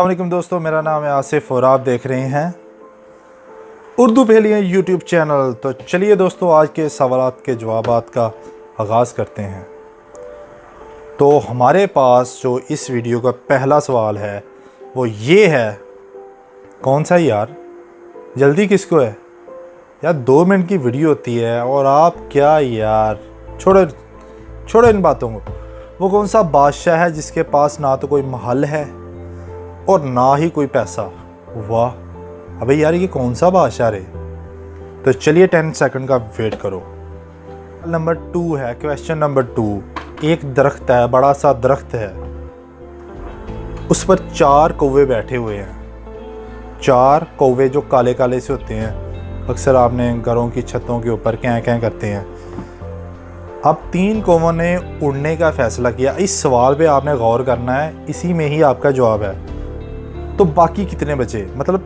अस्सलाम वालेकुम दोस्तों, मेरा नाम है आसिफ और आप देख रहे हैं उर्दू पहेलियाँ यूट्यूब चैनल। तो चलिए दोस्तों, आज के सवालात के जवाबात का आगाज़ करते हैं। तो हमारे पास जो इस वीडियो का पहला सवाल है वो ये है, कौन सा यार, जल्दी किसको है यार, 2 मिनट की वीडियो होती है और आप क्या यार, छोड़ो इन बातों को। वो कौन सा बादशाह है जिसके पास ना तो कोई महल है और ना ही कोई पैसा। वाह, अबे यार ये कौन सा बादशाह रे। तो चलिए 10 सेकंड का वेट करो। नंबर 2 है, क्वेश्चन नंबर 2। एक दरख्त है, बड़ा सा दरख्त है, उस पर 4 कौवे बैठे हुए हैं। 4 कौवे जो काले काले से होते हैं, अक्सर आपने घरों की छतों के ऊपर कैं कैं करते हैं। अब 3 कौवों ने उड़ने का फैसला किया। इस सवाल पे आपने गौर करना है, इसी में ही आपका जवाब है। तो बाकी कितने बचे, मतलब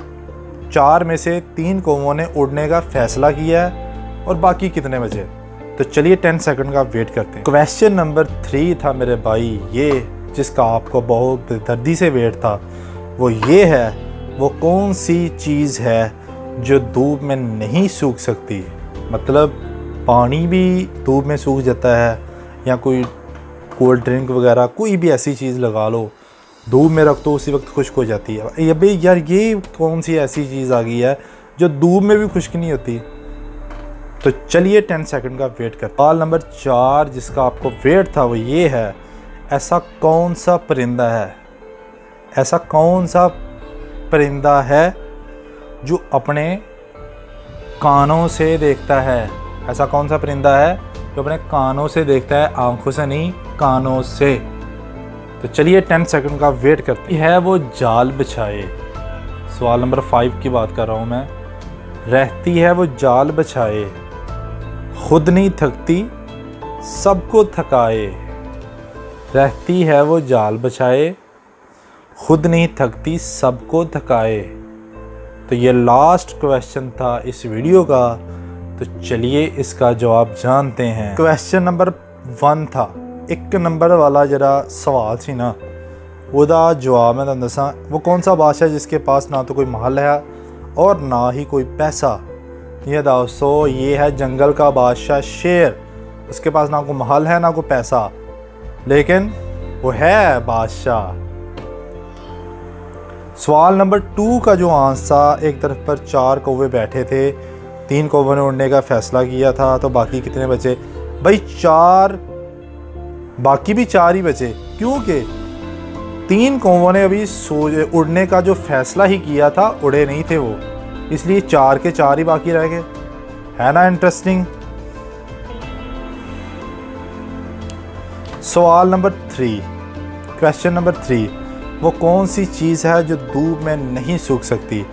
4 में से 3 कौवों ने उड़ने का फैसला किया है और बाकी कितने बचे। तो चलिए 10 सेकंड का वेट करते हैं। क्वेश्चन नंबर 3 था मेरे भाई, ये जिसका आपको बहुत बेदर्दी से वेट था, वो ये है, वो कौन सी चीज़ है जो धूप में नहीं सूख सकती। मतलब पानी भी धूप में सूख जाता है, या कोई कोल्ड ड्रिंक वगैरह कोई भी ऐसी चीज़ लगा लो, धूप में रख तो उसी वक्त खुश्क हो जाती है। अबे यार ये कौन सी ऐसी चीज़ आ गई है जो धूप में भी खुश्क नहीं होती। तो चलिए 10 सेकंड का वेट करते हैं। सवाल नंबर 4 जिसका आपको वेट था वो ये है, ऐसा कौन सा परिंदा है, ऐसा कौन सा परिंदा है जो अपने कानों से देखता है। ऐसा कौन सा परिंदा है जो अपने कानों से देखता है, आंखों से नहीं, कानों से। तो चलिए 10 सेकंड का वेट करते हैं। वो जाल बिछाए, सवाल नंबर 5 की बात कर रहा हूँ मैं। रहती है वो जाल बिछाए, खुद नहीं थकती सबको थकाए। रहती है वो जाल बिछाए, खुद नहीं थकती सबको थकाए। तो ये लास्ट क्वेश्चन था इस वीडियो का। तो चलिए इसका जवाब जानते हैं। क्वेश्चन नंबर 1 था, 1 नंबर वाला जरा सवाल सी ना, ਉਹਦਾ जवाब मैं दसा, वो कौन सा बादशाह जिसके पास ना तो कोई महल है और ना ही कोई पैसा। ये दोस्तों ये है जंगल का बादशाह शेर। उसके पास ना कोई महल है ना कोई पैसा, लेकिन वो है बादशाह। सवाल नंबर 2 का जो आंसर, एक तरफ पर 4 कौवे बैठे थे, 3 कौवों ने उड़ने का फैसला किया था, तो बाकी कितने बचे भाई? 4, बाकी भी 4 ही बचे, क्योंकि 3 कौवों ने अभी उड़ने का जो फैसला ही किया था, उड़े नहीं थे वो, इसलिए 4 के 4 ही बाकी रह गए। है ना इंटरेस्टिंग। सवाल नंबर 3, क्वेश्चन नंबर 3, वो कौन सी चीज़ है जो धूप में नहीं सूख सकती।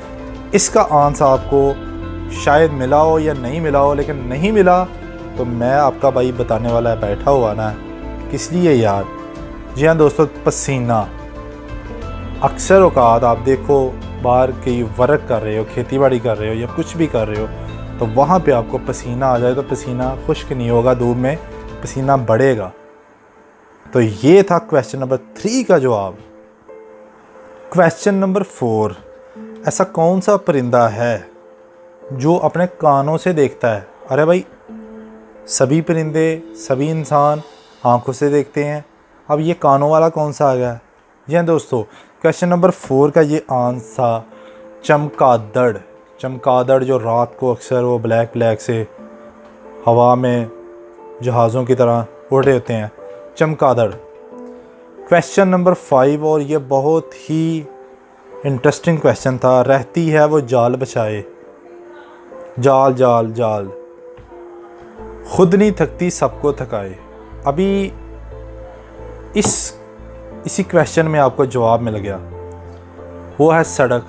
इसका आंसर आपको शायद मिला हो या नहीं मिला हो, लेकिन नहीं मिला तो मैं आपका भाई बताने वाला है, बैठा हुआ ना, किस लिए यार। जी हाँ दोस्तों, पसीना। अक्सर औकात आप देखो, बाहर कहीं वर्क कर रहे हो, खेती बाड़ी कर रहे हो या कुछ भी कर रहे हो, तो वहाँ पे आपको पसीना आ जाए तो पसीना खुश्क नहीं होगा, धूप में पसीना बढ़ेगा। तो ये था क्वेश्चन नंबर 3 का जवाब। क्वेश्चन नंबर 4, ऐसा कौन सा परिंदा है जो अपने कानों से देखता है। अरे भाई, सभी परिंदे, सभी इंसान आंखों से देखते हैं, अब ये कानों वाला कौन सा आ गया। जी हाँ दोस्तों, क्वेश्चन नंबर 4 का ये आंसर चमगादड़। चमगादड़ जो रात को अक्सर वो ब्लैक से हवा में जहाज़ों की तरह उड़ रहे होते हैं, चमगादड़। क्वेश्चन नंबर 5, और ये बहुत ही इंटरेस्टिंग क्वेश्चन था। रहती है वो जाल बिछाए, जाल जाल जाल, खुद नहीं थकती सबको थकाए। अभी इसी क्वेश्चन में आपको जवाब मिल गया। वो है सड़क।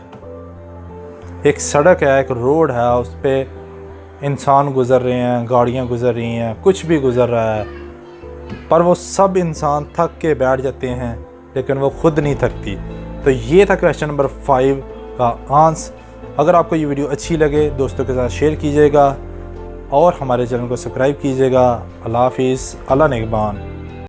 एक सड़क है, एक रोड है, उस पर इंसान गुज़र रहे हैं, गाड़ियाँ गुज़र रही हैं, कुछ भी गुज़र रहा है, पर वो सब इंसान थक के बैठ जाते हैं, लेकिन वो खुद नहीं थकती। तो ये था क्वेश्चन नंबर 5 का आंसर। अगर आपको ये वीडियो अच्छी लगे, दोस्तों के साथ शेयर कीजिएगा और हमारे चैनल को सब्सक्राइब कीजिएगा। अल्लाह हाफिज़, अल्लाह निगहबान।